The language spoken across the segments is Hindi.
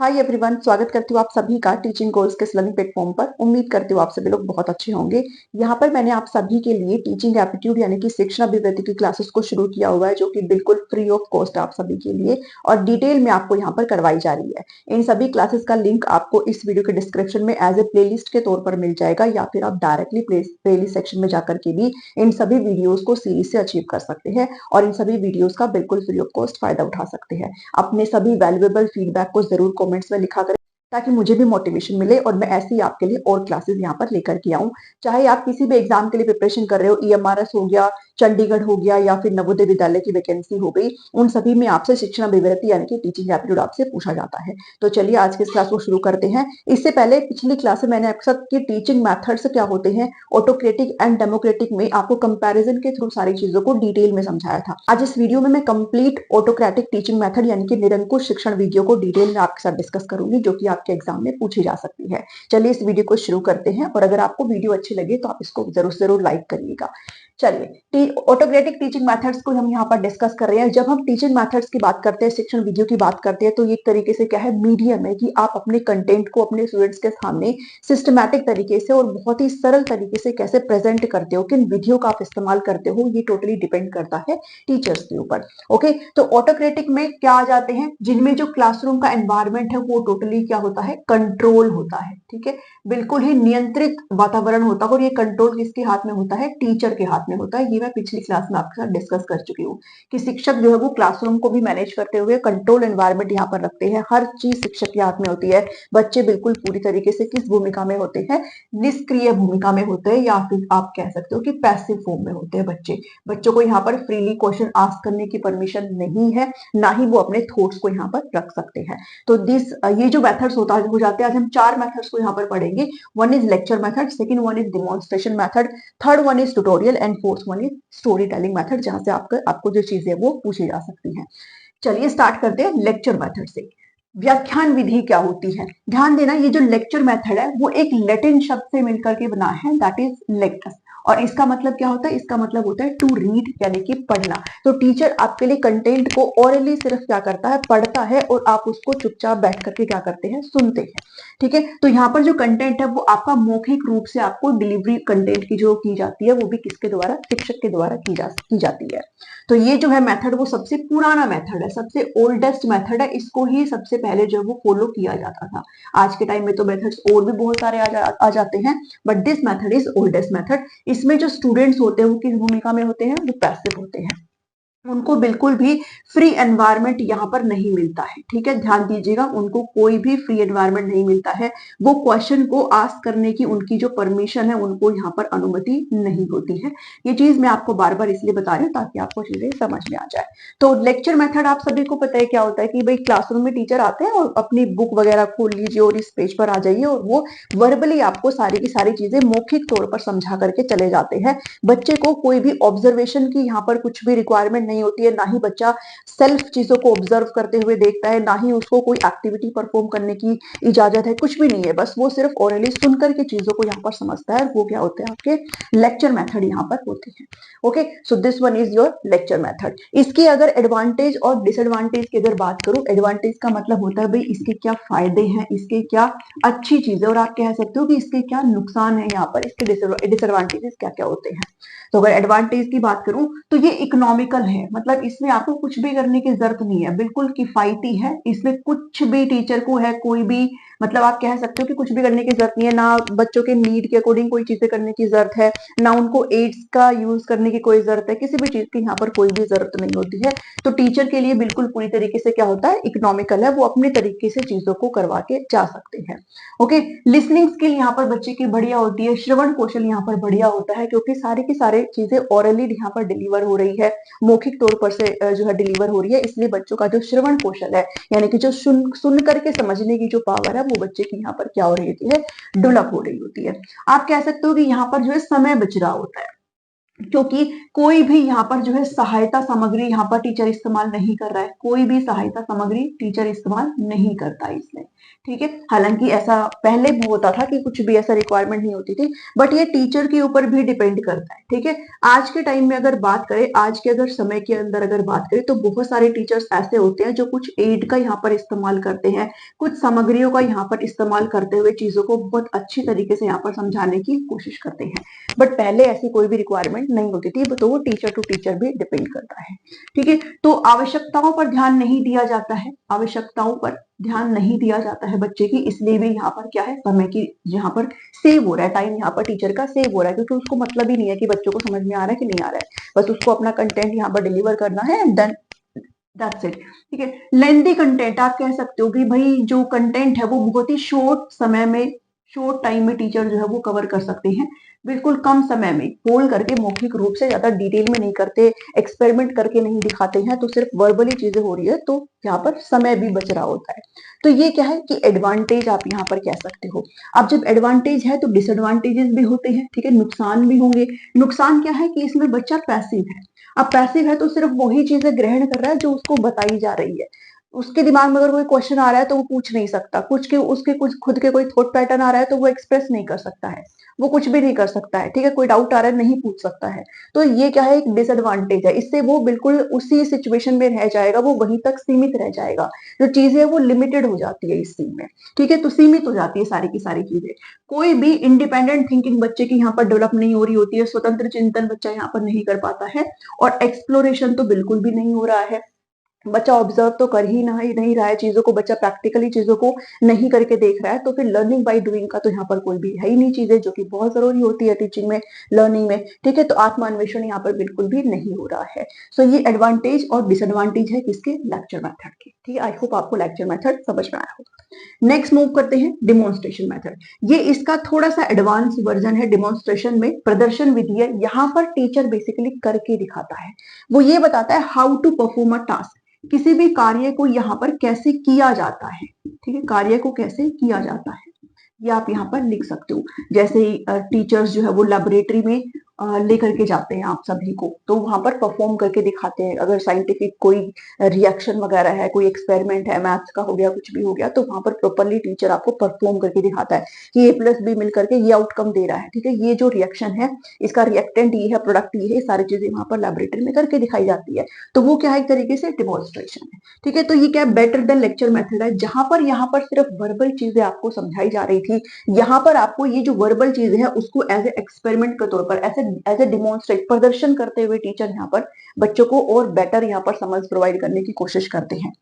हाय एवरीवन, स्वागत करती हूँ आप सभी का टीचिंग गोल्स के लर्निंग प्लेटफॉर्म पर। उम्मीद करती हूँ आप सभी लोग बहुत अच्छे होंगे। यहाँ पर मैंने आप सभी के लिए टीचिंग एप्टीट्यूड यानी कि शिक्षण अभिवृद्धि की क्लासेस को शुरू किया हुआ है, जो कि बिल्कुल फ्री ऑफ कॉस्ट आप सभी के लिए और डिटेल में आपको यहाँ पर करवाई जा रही है। इन सभी क्लासेस का लिंक आपको इस वीडियो के डिस्क्रिप्शन में एज ए प्लेलिस्ट के तौर पर मिल जाएगा, या फिर आप डायरेक्टली प्लेलिस्ट सेक्शन में जाकर के भी इन सभी वीडियोज को सीरीज से अचीव कर सकते हैं और इन सभी वीडियोज का बिल्कुल फ्री ऑफ कॉस्ट फायदा उठा सकते हैं। अपने सभी वैल्यूएबल फीडबैक को जरूर कमेंट्स में लिखा करें, ताकि मुझे भी मोटिवेशन मिले और मैं ऐसे ही आपके लिए और क्लासेस यहाँ पर लेकर के आऊं। चाहे आप किसी भी एग्जाम के लिए प्रिपरेशन कर रहे हो, ईएमआरएस हो गया, चंडीगढ़ हो गया, या फिर नवोदय विद्यालय की वैकेंसी हो गई, उन सभी में आपसे शिक्षण अभिवृत्ति यानी कि टीचिंग एप्टीट्यूड आपसे पूछा जाता है। तो चलिए आज के इस क्लास को शुरू करते हैं। इससे पहले पिछली क्लास में मैंने आपके साथ कि टीचिंग मेथड्स क्या होते हैं, ऑटोक्रेटिक एंड डेमोक्रेटिक में आपको कंपैरिजन के थ्रू सारी चीजों को डिटेल में समझाया था। आज इस वीडियो में मैं कंप्लीट ऑटोक्रेटिक टीचिंग मेथड यानी कि निरंकुश शिक्षण वीडियो को डिटेल में आपके साथ डिस्कस करूंगी, जो कि आपके एग्जाम में पूछी जा सकती है। चलिए इस वीडियो को शुरू करते हैं, और अगर आपको वीडियो अच्छी लगे तो आप इसको जरूर जरूर लाइक करिएगा। चलिए ऑटोक्रेटिक टीचिंग मेथड्स को हम यहाँ पर डिस्कस कर रहे हैं। जब हम टीचिंग मेथड्स की बात करते हैं, शिक्षण वीडियो की बात करते हैं, तो ये एक तरीके से क्या है, मीडियम है कि आप अपने कंटेंट को अपने स्टूडेंट्स के सामने सिस्टमैटिक तरीके से और बहुत ही सरल तरीके से कैसे प्रेजेंट करते हो, किन विधियों का आप इस्तेमाल करते हो, ये टोटली डिपेंड करता है टीचर्स के ऊपर। ओके, तो ऑटोक्रेटिक में क्या आ जाते हैं, जिनमें जो क्लासरूम का एनवायरमेंट है वो टोटली क्या होता है, कंट्रोल होता है। ठीक है, बिल्कुल ही नियंत्रित वातावरण होता है, और ये कंट्रोल किसके हाथ में होता है, टीचर के हाथ में होता है। ये मैं पिछली क्लास में आपके साथ डिस्कस कर चुकी हूँ कि शिक्षक जो है वो क्लासरूम को भी मैनेज करते हुए कंट्रोल एनवायरनमेंट यहाँ पर रखते हैं। हर चीज शिक्षक के हाथ में होती है। बच्चे बिल्कुल पूरी तरीके से किस भूमिका में होते हैं, निष्क्रिय भूमिका में होते हैं, या फिर आप कह सकते हो कि पैसिव फॉर्म में होते हैं बच्चे। बच्चों को यहाँ पर फ्रीली क्वेश्चन आस्क करने की परमिशन नहीं है, ना ही वो अपने थॉट्स को यहाँ पर रख सकते हैं। तो ये जो मेथड्स हो जाते हैं, आज हम 4 मेथड्स को यहाँ पर पढ़ेंगे। One is lecture method, second one is demonstration method, third one is tutorial, and fourth one is story telling method, जहां से आपको जो चीजें वो पूछी जा सकती हैं। चलिए स्टार्ट करते हैं लेक्चर मेथड से। व्याख्यान विधि क्या होती है, ध्यान देना। ये जो लेक्चर मेथड है वो एक लैटिन शब्द से मिलकर के बना है, दैट इज लेक्टस। और इसका मतलब क्या होता है, इसका मतलब होता है टू रीड यानी कि पढ़ना। तो टीचर आपके लिए कंटेंट को ओरली सिर्फ क्या करता है, पढ़ता है, और आप उसको चुपचाप बैठ करके क्या करते हैं, सुनते हैं। ठीक है, तो यहाँ पर जो कंटेंट है वो आपका मौखिक रूप से आपको डिलीवरी कंटेंट की जो की जाती है, वो भी किसके द्वारा, शिक्षक के द्वारा की जाती है। तो ये जो है मेथड वो सबसे पुराना मेथड है, सबसे ओल्डेस्ट मेथड है। इसको ही सबसे पहले जो वो फॉलो किया जाता था। आज के टाइम में तो मेथड्स और भी बहुत सारे आ जाते हैं, but this method is oldest method. इसमें जो स्टूडेंट्स होते हैं वो किस भूमिका में होते हैं, वो पैसिव होते हैं। उनको बिल्कुल भी फ्री एनवायरनमेंट यहाँ पर नहीं मिलता है। ठीक है, ध्यान दीजिएगा, उनको कोई भी फ्री एनवायरनमेंट नहीं मिलता है। वो क्वेश्चन को आस्क करने की उनकी जो परमिशन है, उनको यहाँ पर अनुमति नहीं होती है। ये चीज मैं आपको बार बार इसलिए बता रही हूँ ताकि आपको चीजें समझ में आ जाए। तो लेक्चर मेथड आप सभी को पता है क्या होता है कि भाई क्लासरूम में टीचर आते हैं और अपनी बुक वगैरह खोल लीजिए और इस पेज पर आ जाइए, और वो वर्बली आपको सारी की सारी चीजें मौखिक तौर पर समझा करके चले जाते हैं। बच्चे को कोई भी ऑब्जर्वेशन की यहाँ पर कुछ भी रिक्वायरमेंट नहीं होती है, ना ही बच्चा सेल्फ चीजों को ऑब्जर्व करते हुए देखता है, ना ही उसको कोई एक्टिविटी परफॉर्म करने की इजाजत है, कुछ भी नहीं है। बस वो सिर्फ ओरली सुनकर के चीजों को यहाँ पर समझता है। वो क्या होते हैं, आपके लेक्चर मेथड यहाँ पर होते हैं। Okay, so this one is your lecture method. इसकी अगर एडवांटेज और डिसएडवांटेज की अगर बात करूं, एडवांटेज का मतलब होता है भाई इसके क्या फायदे हैं, इसके क्या अच्छी चीजें, और आप कह सकते हो कि इसके क्या नुकसान है, यहाँ पर इसके डिसएडवांटेजेस क्या क्या होते हैं। तो अगर एडवांटेज की बात करूं तो ये इकोनॉमिकल है, मतलब इसमें आपको कुछ भी करने की जरूरत नहीं है, बिल्कुल किफायती है। इसमें कुछ भी टीचर को है कोई भी, मतलब आप कह सकते हो कि कुछ भी करने की जरूरत नहीं है, ना बच्चों के नीड के अकॉर्डिंग कोई चीजें करने की जरूरत है, ना उनको एड्स का यूज करने की कोई जरूरत है, किसी भी चीज की यहाँ पर कोई भी जरूरत नहीं होती है। तो टीचर के लिए बिल्कुल पूरी तरीके से क्या होता है, इकोनॉमिकल है, वो अपने तरीके से चीजों को करवा के जा सकते हैं। ओके, लिसनिंग स्किल यहाँ पर बच्चे की बढ़िया होती है, श्रवण कौशल यहाँ पर बढ़िया होता है, क्योंकि सारी की सारी चीजें ओरली यहाँ पर डिलीवर हो रही है, मौखिक तौर पर से जो है डिलीवर हो रही है। इसलिए बच्चों का जो श्रवण कौशल है, यानी कि जो सुन करके समझने की जो पावर है, वो बच्चे की यहाँ पर क्या हो रही होती है, डेवलप हो रही होती है। आप कह सकते हो कि यहाँ पर जो है समय बच रहा होता है। क्योंकि कोई भी यहाँ पर जो है सहायता सामग्री यहाँ पर टीचर इस्तेमाल नहीं कर रहा है, कोई भी सहायता सामग्री टीचर इस्तेमाल नहीं करता है इसमें। ठीक है, हालांकि ऐसा पहले भी होता था कि कुछ भी ऐसा रिक्वायरमेंट नहीं होती थी, बट ये टीचर के ऊपर भी डिपेंड करता है। ठीक है, आज के टाइम में अगर बात करें, आज के अगर समय के अंदर अगर बात करें, तो बहुत सारे टीचर्स ऐसे होते हैं जो कुछ एड का यहाँ पर इस्तेमाल करते हैं, कुछ सामग्रियों का यहाँ पर इस्तेमाल करते हुए चीजों को बहुत अच्छी तरीके से यहाँ पर समझाने की कोशिश करते हैं। बट पहले ऐसी कोई भी रिक्वायरमेंट नहीं होती थी, तो वो टीचर टू टीचर भी डिपेंड करता है। ठीक है, तो आवश्यकताओं पर ध्यान नहीं दिया जाता है, आवश्यकताओं पर ध्यान नहीं दिया जाता है बच्चे की, इसलिए भी यहाँ पर क्या है, समय की यहाँ पर सेव हो रहा है, टाइम यहाँ पर टीचर का सेव हो रहा है, क्योंकि उसको मतलब ही नहीं है कि बच्चों को समझ में आ रहा है कि नहीं आ रहा है, बस उसको अपना कंटेंट यहाँ पर डिलीवर करना है एंड देन दैट्स इट। ठीक है, लेंथी कंटेंट आप कह सकते हो कि भाई जो कंटेंट है वो बहुत ही शॉर्ट समय में, शॉर्ट टाइम में टीचर जो है वो कवर कर सकते हैं, बिल्कुल कम समय में बोल करके, मौखिक रूप से ज्यादा डिटेल में नहीं करते, एक्सपेरिमेंट करके नहीं दिखाते हैं, तो सिर्फ वर्बली चीजें हो रही है, तो यहाँ पर समय भी बच रहा होता है। तो ये क्या है कि एडवांटेज आप यहाँ पर कह सकते हो। अब जब एडवांटेज है तो डिसएडवांटेजेस भी होते हैं, ठीक है, नुकसान भी होंगे। नुकसान क्या है कि इसमें बच्चा पैसिव है। अब पैसिव है तो सिर्फ वही चीजें ग्रहण कर रहा है जो उसको बताई जा रही है, उसके दिमाग में अगर कोई क्वेश्चन आ रहा है तो वो पूछ नहीं सकता, कुछ के उसके कुछ खुद के कोई थॉट पैटर्न आ रहा है तो वो एक्सप्रेस नहीं कर सकता है, वो कुछ भी नहीं कर सकता है। ठीक है, कोई डाउट आ रहा है नहीं पूछ सकता है, तो ये क्या है, एक डिसएडवांटेज है। इससे वो बिल्कुल उसी सिचुएशन में रह जाएगा, वो वहीं तक सीमित रह जाएगा, जो चीजें है वो लिमिटेड हो जाती है इस चीज में। ठीक है, तो सीमित हो जाती है सारी की सारी चीजें, कोई भी इंडिपेंडेंट थिंकिंग बच्चे की यहाँ पर डेवलप नहीं हो रही होती है, स्वतंत्र चिंतन बच्चा यहाँ पर नहीं कर पाता है, और एक्सप्लोरेशन तो बिल्कुल भी नहीं हो रहा है। बच्चा ऑब्जर्व तो कर ही नहीं रहा है चीजों को, बच्चा प्रैक्टिकली चीजों को नहीं करके देख रहा है, तो फिर लर्निंग बाय डूइंग का तो यहाँ पर कोई भी है ही नहीं चीजें, जो कि बहुत जरूरी होती है टीचिंग में, लर्निंग में। ठीक है, तो आत्मान्वेषण यहाँ पर बिल्कुल भी नहीं हो रहा है। सो ये एडवांटेज और डिसएडवांटेज है किसके, लेक्चर मेथड के। ठीक है, आई होप आपको लेक्चर मेथड समझ में आया होगा। नेक्स्ट मूव करते हैं डिमॉन्स्ट्रेशन मेथड। ये इसका थोड़ा सा एडवांस वर्जन है। डिमॉन्स्ट्रेशन में प्रदर्शन विधि है, यहाँ पर टीचर बेसिकली करके दिखाता है, वो ये बताता है how to perform a task, किसी भी कार्य को यहाँ पर कैसे किया जाता है। ठीक है, कार्य को कैसे किया जाता है ये आप यहाँ पर लिख सकते हो। जैसे टीचर्स जो है वो लेबोरेटरी में लेकर के जाते हैं आप सभी को, तो वहां पर परफॉर्म करके दिखाते हैं। अगर साइंटिफिक कोई रिएक्शन वगैरह है, कोई एक्सपेरिमेंट है, मैथ्स का हो गया, कुछ भी हो गया, तो वहां पर प्रॉपरली टीचर आपको परफॉर्म करके दिखाता है कि ए प्लस बी मिलकर के ये आउटकम दे रहा है। ठीक है, ये जो रिएक्शन है, इसका रिएक्टेंट ये है, प्रोडक्ट ये है, सारी चीजें वहां पर लेबोरेटरी में करके दिखाई जाती है। तो वो क्या है, एक तरीके से डिमॉन्स्ट्रेशन है। ठीक है, तो ये क्या बेटर देन लेक्चर मेथड है, जहां पर यहाँ पर सिर्फ वर्बल चीजें आपको समझाई जा रही थी, यहाँ पर आपको ये जो वर्बल चीजें हैं उसको एज ए एक्सपेरिमेंट के तौर पर, एज ए डिमॉन्स्ट्रेट, प्रदर्शन करते हुए टीचर यहाँ पर बच्चों को और बेटर यहाँ पर समझ प्रोवाइड करने की कोशिश करते हैं।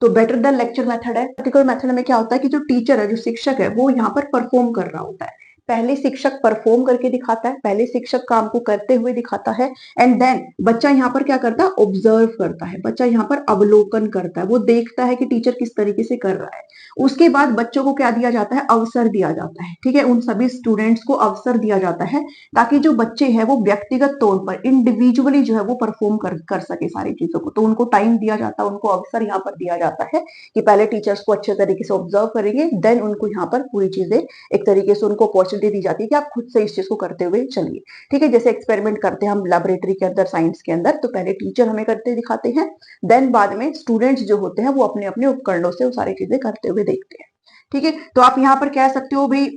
तो बेटर देन लेक्चर मेथड है। पर्टिकुलर मेथड में क्या होता है कि जो टीचर है, जो शिक्षक है, वो यहाँ पर परफॉर्म कर रहा होता है। पहले शिक्षक परफॉर्म करके दिखाता है, पहले शिक्षक काम को करते हुए दिखाता है, एंड देन बच्चा यहाँ पर क्या करता है, ऑब्जर्व करता है, बच्चा यहाँ पर अवलोकन करता है, वो देखता है कि टीचर किस तरीके से कर रहा है। उसके बाद बच्चों को क्या दिया जाता है, अवसर दिया जाता है। ठीक है, उन सभी स्टूडेंट्स को अवसर दिया जाता है, ताकि जो बच्चे हैं वो व्यक्तिगत तौर पर इंडिविजुअली जो है वो परफॉर्म कर सके सारी चीजों को। तो उनको टाइम दिया जाता है, उनको अवसर यहाँ पर दिया जाता है कि पहले टीचर्स को अच्छे तरीके से ऑब्जर्व करेंगे, देन उनको यहाँ पर पूरी चीजें एक तरीके से उनको अपॉर्चुनिटी दी जाती है कि आप खुद से इस चीज को करते हुए चलिए। ठीक है, जैसे एक्सपेरिमेंट करते हैं हम लेबोरेटरी के अंदर, साइंस के अंदर, तो पहले टीचर हमें करते दिखाते हैं, देन बाद में स्टूडेंट्स जो होते हैं वो अपने अपने उपकरणों से वो सारी चीजें करते हुए देखते हैं। ठीक है, तो आप यहाँ पर कह सकते हो भाई,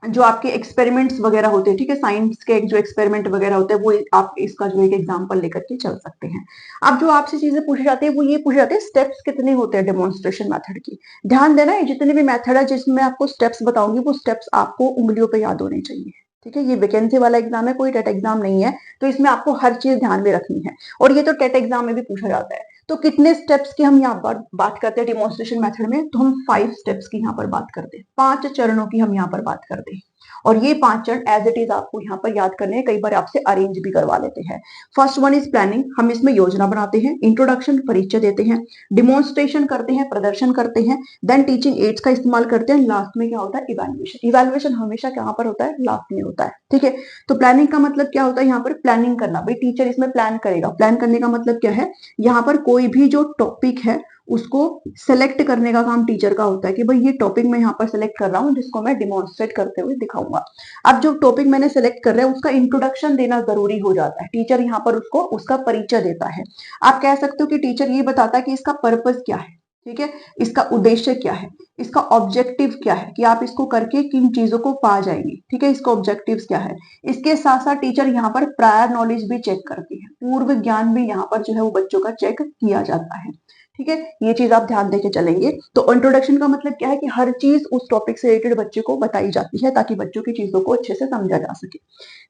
जो आपके एक्सपेरिमेंट्स वगैरह होते हैं, ठीक है, साइंस के जो एक्सपेरिमेंट वगैरह होते हैं, वो आप इसका जो एक एग्जांपल लेकर के चल सकते हैं। अब जो आपसे चीजें पूछी जाती है वो ये पूछी जाती है, स्टेप्स कितने होते हैं डेमोन्स्ट्रेशन मेथड की। ध्यान देना, ये जितने भी मेथड है जिसमें आपको स्टेप्स बताऊंगी, वो स्टेप्स आपको उंगलियों पे याद होने चाहिए। ठीक है, ये वैकेंसी वाला एग्जाम है, कोई टेट एग्जाम नहीं है, तो इसमें आपको हर चीज ध्यान में रखनी है, और ये तो टेट एग्जाम में भी पूछा जाता है। तो कितने स्टेप्स की हम यहाँ पर बात करते हैं डिमॉन्स्ट्रेशन मेथड में, तो हम 5 स्टेप्स की यहाँ पर बात करते हैं, 5 चरणों की हम यहाँ पर बात करते हैं। और ये 5 चरण एज इट इज आपको यहाँ पर याद करने हैं, कई बार आपसे अरेंज भी करवा लेते हैं। फर्स्ट वन इज प्लानिंग, हम इसमें योजना बनाते हैं। इंट्रोडक्शन, परिचय देते हैं। डिमॉन्स्ट्रेशन करते हैं, प्रदर्शन करते हैं। देन टीचिंग एड्स का इस्तेमाल करते हैं। लास्ट में क्या होता है, इवेल्युएशन। इवेल्युएशन हमेशा कहाँ पर होता है, लास्ट में होता है। ठीक है, तो प्लानिंग का मतलब क्या होता है, यहाँ पर प्लानिंग करना, भाई टीचर इसमें प्लान करेगा। प्लान करने का मतलब क्या है, यहाँ पर कोई भी जो टॉपिक है उसको सेलेक्ट करने का काम टीचर का होता है कि भाई ये टॉपिक मैं यहाँ पर सेलेक्ट कर रहा हूँ जिसको मैं डिमॉन्स्ट्रेट करते हुए दिखाऊंगा। अब जो टॉपिक मैंने सेलेक्ट कर रहा है उसका इंट्रोडक्शन देना जरूरी हो जाता है, टीचर यहाँ पर उसको उसका परिचय देता है। आप कह सकते हो कि टीचर ये बताता है कि इसका पर्पस क्या है, ठीक है, इसका उद्देश्य क्या है, इसका ऑब्जेक्टिव क्या है, कि आप इसको करके किन चीजों को पा जाएंगे, ठीक है, इसका ऑब्जेक्टिव्स क्या है। इसके साथ साथ टीचर यहाँ पर प्रायर नॉलेज भी चेक करती है, पूर्व ज्ञान भी यहाँ पर जो है वो बच्चों का चेक किया जाता है, ठीक है, ये चीज आप ध्यान देके चलेंगे। तो इंट्रोडक्शन का मतलब क्या है कि हर चीज उस टॉपिक से रिलेटेड बच्चे को बताई जाती है ताकि बच्चों की चीजों को अच्छे से समझा जा सके।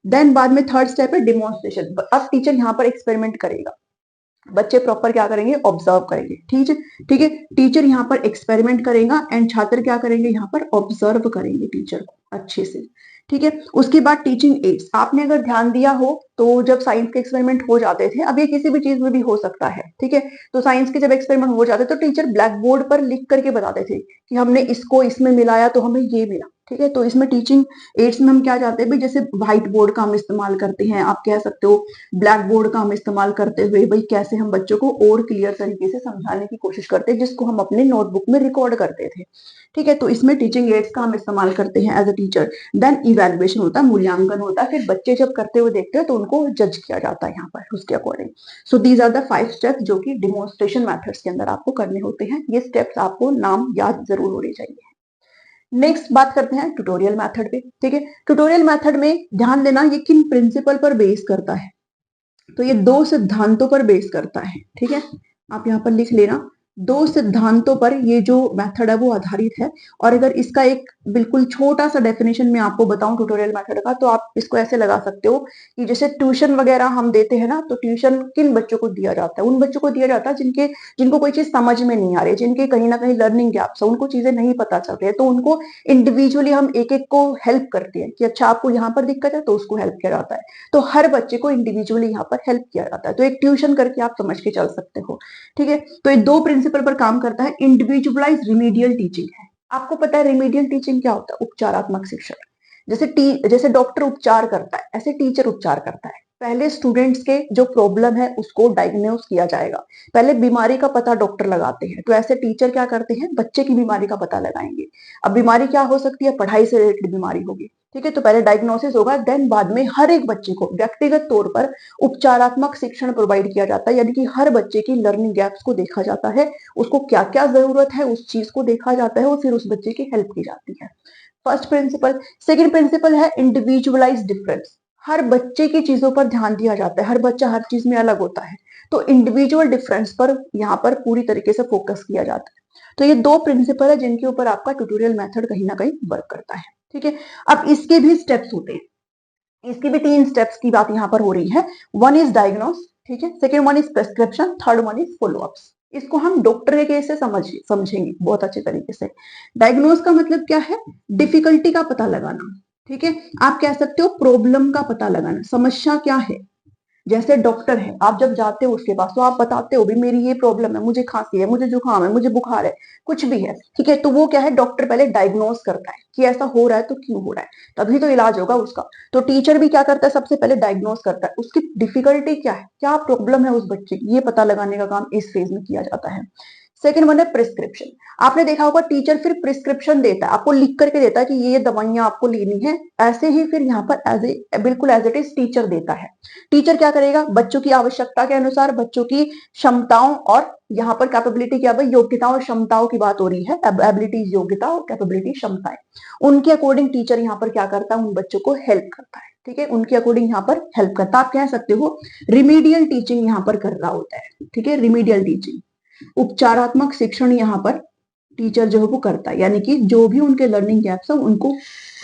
देन बाद में थर्ड स्टेप है डिमॉन्स्ट्रेशन। अब टीचर यहाँ पर एक्सपेरिमेंट करेगा, बच्चे प्रॉपर क्या करेंगे, ऑब्जर्व करेंगे, ठीक है, ठीक है, टीचर यहाँ पर एक्सपेरिमेंट करेगा एंड छात्र क्या करेंगे, यहाँ पर ऑब्जर्व करेंगे टीचर को अच्छे से, ठीक है। उसके बाद टीचिंग एड्स, आपने अगर ध्यान दिया हो तो जब साइंस के एक्सपेरिमेंट हो जाते थे, अब ये किसी भी चीज में भी हो सकता है, ठीक है, तो साइंस के जब एक्सपेरिमेंट हो जाते तो टीचर ब्लैक बोर्ड पर लिख करके बताते थे कि हमने इसको इसमें मिलाया तो हमें ये मिला, ठीक है। तो इसमें टीचिंग एड्स में हम क्या चाहते हैं भाई, जैसे व्हाइट बोर्ड का हम इस्तेमाल करते हैं, आप कह सकते हो ब्लैक बोर्ड का हम इस्तेमाल करते हुए भाई कैसे हम बच्चों को और क्लियर तरीके से समझाने की कोशिश करते हैं जिसको हम अपने नोटबुक में रिकॉर्ड करते थे, ठीक है। तो इसमें टीचिंग एड्स का हम इस्तेमाल करते हैं as a teacher. Then evaluation होता है, मूल्यांकन होता है, फिर बच्चे जब करते हुए देखते हैं तो उनको जज किया जाता है यहाँ पर उसके according. So these are the 5 steps जो कि डिमॉन्स्ट्रेशन मेथड्स के अंदर आपको करने होते हैं। ये स्टेप्स आपको नाम याद जरूर होने चाहिए। नेक्स्ट बात करते हैं ट्यूटोरियल मेथड पे, ठीक है। ट्यूटोरियल मेथड में ध्यान देना ये किन प्रिंसिपल पर बेस करता है, तो ये 2 सिद्धांतों पर बेस करता है, ठीक है, आप यहाँ पर लिख लेना। 2 सिद्धांतों पर ये जो मेथड है वो आधारित है। और अगर इसका एक बिल्कुल छोटा सा डेफिनेशन मैं आपको बताऊं ट्यूटोरियल मेथड का, तो आप इसको ऐसे लगा सकते हो कि जैसे ट्यूशन वगैरह हम देते हैं ना, तो ट्यूशन किन बच्चों को दिया जाता है, उन बच्चों को दिया जाता है जिनको कोई चीज समझ में नहीं आ रही, जिनके कहीं ना कहीं लर्निंग गैप्स है, उनको चीजें नहीं पता चल रही है, तो उनको इंडिविजुअली हम एक एक को हेल्प करते हैं कि अच्छा आपको यहाँ पर दिक्कत है तो उसको हेल्प किया जाता है। तो हर बच्चे को इंडिविजुअली यहाँ पर हेल्प किया जाता है, तो एक ट्यूशन करके आप समझ के चल सकते हो, ठीक है। तो ये 2 प्रिंसिपल पर काम करता है। इंडिविजुअलाइज रिमीडियल टीचिंग है, आपको पता है रिमीडियल टीचिंग क्या होता है, उपचारात्मक शिक्षण। जैसे डॉक्टर उपचार करता है ऐसे टीचर उपचार करता है। पहले स्टूडेंट्स के जो प्रॉब्लम है उसको डायग्नोस किया जाएगा, पहले बीमारी का पता डॉक्टर लगाते हैं, तो ऐसे टीचर क्या करते हैं, बच्चे की बीमारी का पता लगाएंगे। अब बीमारी क्या हो सकती है, पढ़ाई से रिलेटेड बीमारी होगी, ठीक है, तो पहले डायग्नोसिस होगा, देन बाद में हर एक बच्चे को व्यक्तिगत तौर पर उपचारात्मक शिक्षण प्रोवाइड किया जाता है, यानी कि हर बच्चे की लर्निंग गैप्स को देखा जाता है, उसको क्या क्या जरूरत है उस चीज को देखा जाता है और फिर उस बच्चे की हेल्प की जाती है। First principle. सेकेंड प्रिंसिपल है इंडिविजुअलाइज डिफरेंस, हर बच्चे की चीजों पर ध्यान दिया जाता है, हर बच्चा हर चीज में अलग होता है, तो इंडिविजुअल डिफरेंस पर यहाँ पर पूरी तरीके से फोकस किया जाता है। तो ये 2 प्रिंसिपल है जिनके ऊपर आपका ट्यूटोरियल मेथड कहीं ना कहीं वर्क करता है, ठीक है। अब इसके भी स्टेप्स होते हैं, इसकी भी 3 स्टेप्स की बात यहाँ पर हो रही है। वन इज डायग्नोस, ठीक है, second one is prescription, third one is follow ups. इसको हम डॉक्टर के केस से समझेंगे बहुत अच्छे तरीके से। डायग्नोस का मतलब क्या है, डिफिकल्टी का पता लगाना, ठीक है, आप कह सकते हो प्रॉब्लम का पता लगाना, समस्या क्या है। जैसे डॉक्टर है, आप जब जाते हो उसके पास तो आप बताते हो भी मेरी ये प्रॉब्लम है, मुझे खांसी है, मुझे जुकाम है, मुझे बुखार है, कुछ भी है, ठीक है, तो वो क्या है, डॉक्टर पहले डायग्नोस करता है कि ऐसा हो रहा है तो क्यों हो रहा है, तभी तो इलाज होगा उसका। तो टीचर भी क्या करता है, सबसे पहले डायग्नोस करता है उसकी डिफिकल्टी क्या है, क्या प्रॉब्लम है उस बच्चे की, ये पता लगाने का काम इस फेज में किया जाता है। सेकेंड वन है प्रिस्क्रिप्शन। आपने देखा होगा टीचर फिर प्रिस्क्रिप्शन देता है, आपको लिख करके देता है कि ये दवाइयां आपको लेनी है, ऐसे ही फिर यहाँ पर बिल्कुल एज इट इज टीचर देता है। टीचर क्या करेगा, बच्चों की आवश्यकता के अनुसार, बच्चों की क्षमताओं और यहाँ पर कैपेबिलिटी क्या भाई, योग्यताओं और क्षमताओं की बात हो रही है, एबिलिटीज योग्यता और कैपेबिलिटी क्षमताएं, उनके अकॉर्डिंग टीचर यहाँ पर क्या करता है, उन बच्चों को हेल्प करता है, ठीक है, उनके अकॉर्डिंग यहाँ पर हेल्प करता है। आप कह सकते हो रिमीडियल टीचिंग यहाँ पर कर रहा होता है, ठीक है, रिमीडियल टीचिंग, उपचारात्मक शिक्षण यहाँ पर टीचर जो है वो करता है, यानी कि जो भी उनके लर्निंग गैप्स है उनको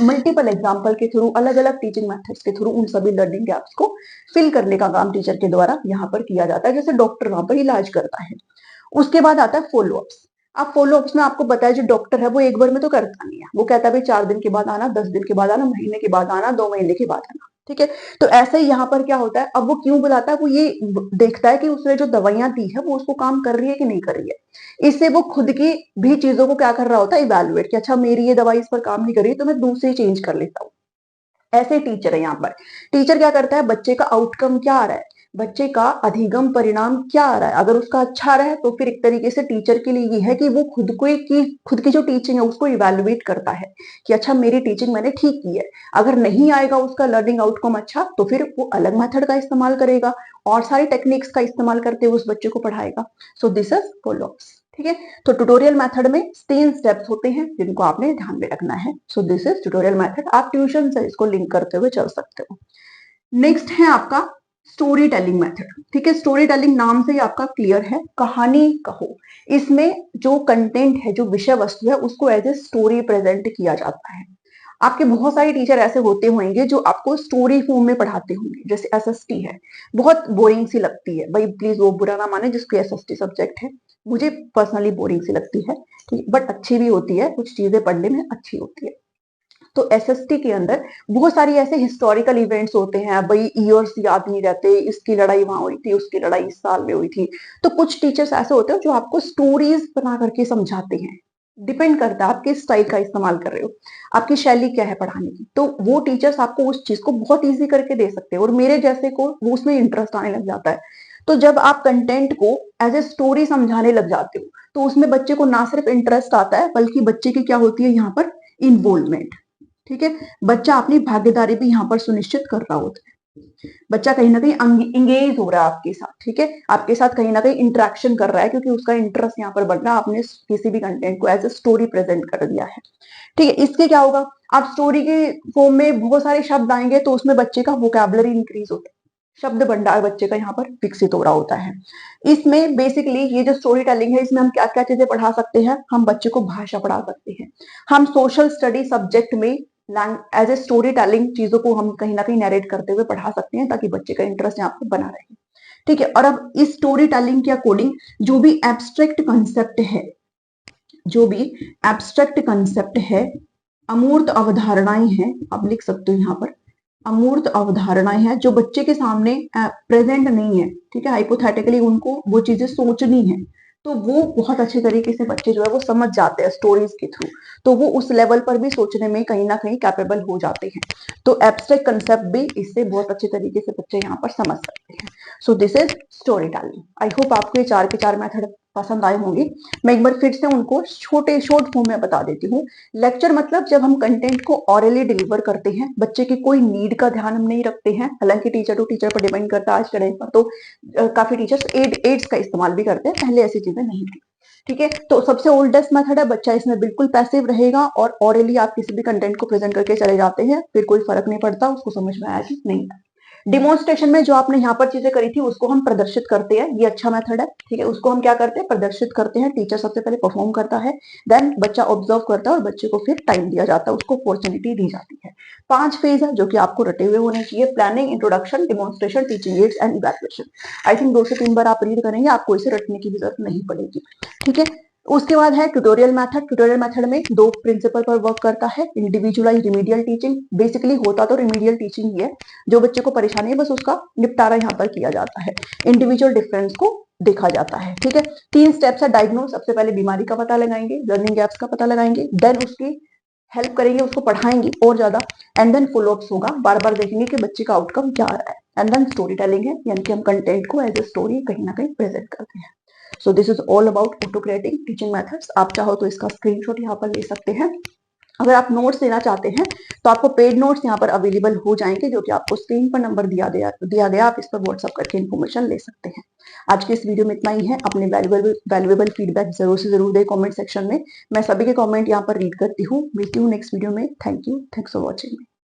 मल्टीपल एग्जाम्पल के थ्रू, अलग अलग टीचिंग मेथड्स के थ्रू उन सभी लर्निंग गैप्स को फिल करने का काम टीचर के द्वारा यहाँ पर किया जाता है, जैसे डॉक्टर वहां पर इलाज करता है। उसके बाद आता है फॉलो अप्स। अब फॉलो अप्स में आपको पता है जो डॉक्टर है वो एक बार में तो करता नहीं है, वो कहता है भाई 4 दिन के बाद आना, 10 दिन के बाद आना, महीने के बाद आना, 2 महीने के बाद आना, ठीक है। तो ऐसे ही यहाँ पर क्या होता है, अब वो क्यों बुलाता है, वो ये देखता है कि उसने जो दवाइयां दी है वो उसको काम कर रही है कि नहीं कर रही है। इससे वो खुद की भी चीजों को क्या कर रहा होता है, इवेलुएट, कि अच्छा मेरी ये दवाई इस पर काम नहीं कर रही है तो मैं दूसरी चेंज कर लेता हूँ। ऐसे टीचर है यहाँ पर। टीचर क्या करता है, बच्चे का आउटकम क्या आ रहा है, बच्चे का अधिगम परिणाम क्या आ रहा है। अगर उसका अच्छा आ रहा है तो फिर एक तरीके से टीचर के लिए ये है कि वो खुद की जो टीचिंग है उसको इवेलुएट करता है कि अच्छा मेरी टीचिंग मैंने ठीक की है। अगर नहीं आएगा उसका लर्निंग आउटकम अच्छा, तो फिर वो अलग मेथड का इस्तेमाल करेगा और सारी टेक्निक्स का इस्तेमाल करते हुए उस बच्चे को पढ़ाएगा। So this is followups. ठीक है, तो ट्यूटोरियल मेथड में 3 स्टेप्स होते हैं जिनको आपने ध्यान में रखना है। सो दिस इज ट्यूटोरियल मेथड। आप ट्यूशन से इसको लिंक करते हुए चल सकते हो। नेक्स्ट है आपका स्टोरी टेलिंग मेथड। ठीक है, स्टोरी टेलिंग नाम से ही आपका क्लियर है, कहानी कहो। इसमें जो कंटेंट है, जो विषय वस्तु है, उसको एज ए स्टोरी प्रेजेंट किया जाता है। आपके बहुत सारे टीचर ऐसे होते होंगे जो आपको स्टोरी फॉर्म में पढ़ाते होंगे, जैसे एसएसटी है, बहुत बोरिंग सी लगती है भाई, प्लीज वो बुरा ना माने जिसको एसएसटी सब्जेक्ट है, मुझे पर्सनली बोरिंग सी लगती है, ठीक, बट अच्छी भी होती है, कुछ चीजें पढ़ने में अच्छी होती है। तो एसएसटी के अंदर बहुत सारी ऐसे हिस्टोरिकल इवेंट्स होते हैं भाई, ईयर्स याद नहीं रहते, इसकी लड़ाई वहां हुई थी, उसकी लड़ाई इस साल में हुई थी। तो कुछ टीचर्स ऐसे होते हैं जो आपको स्टोरीज बना करके समझाते हैं। डिपेंड करता है आप किस स्टाइल का इस्तेमाल कर रहे हो, आपकी शैली क्या है पढ़ाने की। तो वो टीचर्स आपको उस चीज को बहुत ईजी करके दे सकते हैं और मेरे जैसे को वो उसमें इंटरेस्ट आने लग जाता है। तो जब आप कंटेंट को एज ए स्टोरी समझाने लग जाते हो तो उसमें बच्चे को ना सिर्फ इंटरेस्ट आता है बल्कि बच्चे की क्या होती है यहाँ पर इन्वॉल्वमेंट। ठीक है, बच्चा अपनी भागीदारी भी यहाँ पर सुनिश्चित कर रहा होता है। बच्चा कहीं ना कहीं इंगेज हो रहा है आपके साथ। ठीक है, आपके साथ कहीं ना कहीं इंटरेक्शन कर रहा है क्योंकि उसका इंटरेस्ट यहाँ पर बढ़ रहा है, आपने किसी भी कंटेंट को एज ए स्टोरी प्रेजेंट कर दिया है। ठीक है, इसके क्या होगा, आप स्टोरी के फॉर्म में बहुत सारे शब्द आएंगे तो उसमें बच्चे का वोकैबुलरी इंक्रीज होता है, शब्द भंडार बच्चे का यहाँ पर विकसित हो रहा होता है। इसमें बेसिकली ये जो स्टोरी टेलिंग है, इसमें हम क्या क्या चीजें पढ़ा सकते हैं, हम बच्चे को भाषा पढ़ा सकते हैं, हम सोशल स्टडी सब्जेक्ट में एज ए स्टोरी टेलिंग चीजों को हम कहीं ना कहीं नरेट करते हुए पढ़ा सकते हैं ताकि बच्चे का इंटरेस्ट यहाँ पर बना रहे। ठीक है, और अब इस स्टोरी टेलिंग के अकॉर्डिंग जो भी एब्स्ट्रैक्ट कंसेप्ट है, जो भी एब्स्ट्रैक्ट कंसेप्ट है, अमूर्त अवधारणाएं हैं, आप लिख सकते हो यहाँ पर अमूर्त अवधारणाएं हैं जो बच्चे के सामने प्रेजेंट नहीं है। ठीक है, हाइपोथेटिकली उनको वो चीजें सोचनी है, तो वो बहुत अच्छे तरीके से बच्चे जो है वो समझ जाते हैं स्टोरीज के थ्रू, तो वो उस लेवल पर भी सोचने में कहीं ना कहीं कैपेबल हो जाते हैं। तो एब्स्ट्रैक्ट कंसेप्ट भी इससे बहुत अच्छे तरीके से बच्चे यहाँ पर समझ सकते हैं। सो this is story telling. I hope आपको ये 4 के 4 मेथड पसंद आए होंगे। मैं एक बार फिर से उनको शॉर्ट फॉर्म में बता देती हूँ। लेक्चर मतलब जब हम कंटेंट को ऑरली डिलीवर करते हैं, बच्चे की कोई नीड का ध्यान हम नहीं रखते हैं, हालांकि टीचर टू टीचर पर डिपेंड करता है, आज के टाइम पर तो काफी टीचर्स एड्स का इस्तेमाल भी करते हैं, पहले ऐसी चीजें नहीं थी। ठीक है, तो सबसे ओल्डेस्ट मेथड है, बच्चा इसमें बिल्कुल पैसिव रहेगा और ऑरली आप किसी भी कंटेंट को प्रेजेंट करके चले जाते हैं, फिर कोई फर्क नहीं पड़ता उसको समझ में आया कि नहीं। डिमोन्स्ट्रेशन में जो आपने यहाँ पर चीजें करी थी उसको हम प्रदर्शित करते हैं, ये अच्छा मेथड है। ठीक है, उसको हम क्या करते हैं, प्रदर्शित करते हैं। टीचर सबसे पहले परफॉर्म करता है, देन बच्चा ऑब्जर्व करता है और बच्चे को फिर टाइम दिया जाता है, उसको अपॉर्चुनिटी दी जाती है। 5 फेज है जो कि आपको रटे हुए होने चाहिए, planning, introduction, demonstration, teaching ads and evaluation. I think 2 से 3 बार आप रीड करेंगे, आपको इसे रटने की भी जरूरत नहीं पड़ेगी। ठीक है, उसके बाद है ट्यूटोरियल मेथड। ट्यूटोरियल मेथड में 2 प्रिंसिपल पर वर्क करता है, इंडिविजुअलाइज रिमीडियल टीचिंग, बेसिकली होता तो रिमीडियल टीचिंग ही है, जो बच्चे को परेशानी है बस उसका निपटारा यहाँ पर किया जाता है, इंडिविजुअल डिफरेंस को देखा जाता है। ठीक है, 3 स्टेप्स है डायग्नोस, सबसे पहले बीमारी का पता लगाएंगे, लर्निंग गैप्स का पता लगाएंगे, देन उसकी हेल्प करेंगे, उसको पढ़ाएंगे और ज्यादा, एंड देन फॉलोअप्स होगा, बार बार देखेंगे कि बच्चे का आउटकम क्या आ रहा है, एंड देन स्टोरी टेलिंग है, यानी कि हम कंटेंट को एज ए स्टोरी कहीं ना कहीं प्रेजेंट करते हैं। सो this is all about auto creating teaching methods. आप चाहो तो इसका स्क्रीनशॉट यहाँ पर ले सकते हैं। अगर आप नोट्स लेना चाहते हैं तो आपको पेड नोट्स यहाँ पर अवेलेबल हो जाएंगे, जो कि आपको स्क्रीन पर नंबर दिया गया, आप इस पर व्हाट्सअप करके इन्फॉर्मेशन ले सकते हैं। आज के इस वीडियो में इतना ही है। अपने वैल्यूएबल फीडबैक जरूर से जरूर दें कमेंट सेक्शन में, मैं सभी के कमेंट यहाँ पर रीड करती हूँ। मिलती हूँ नेक्स्ट वीडियो में। Thank you, thanks for watching.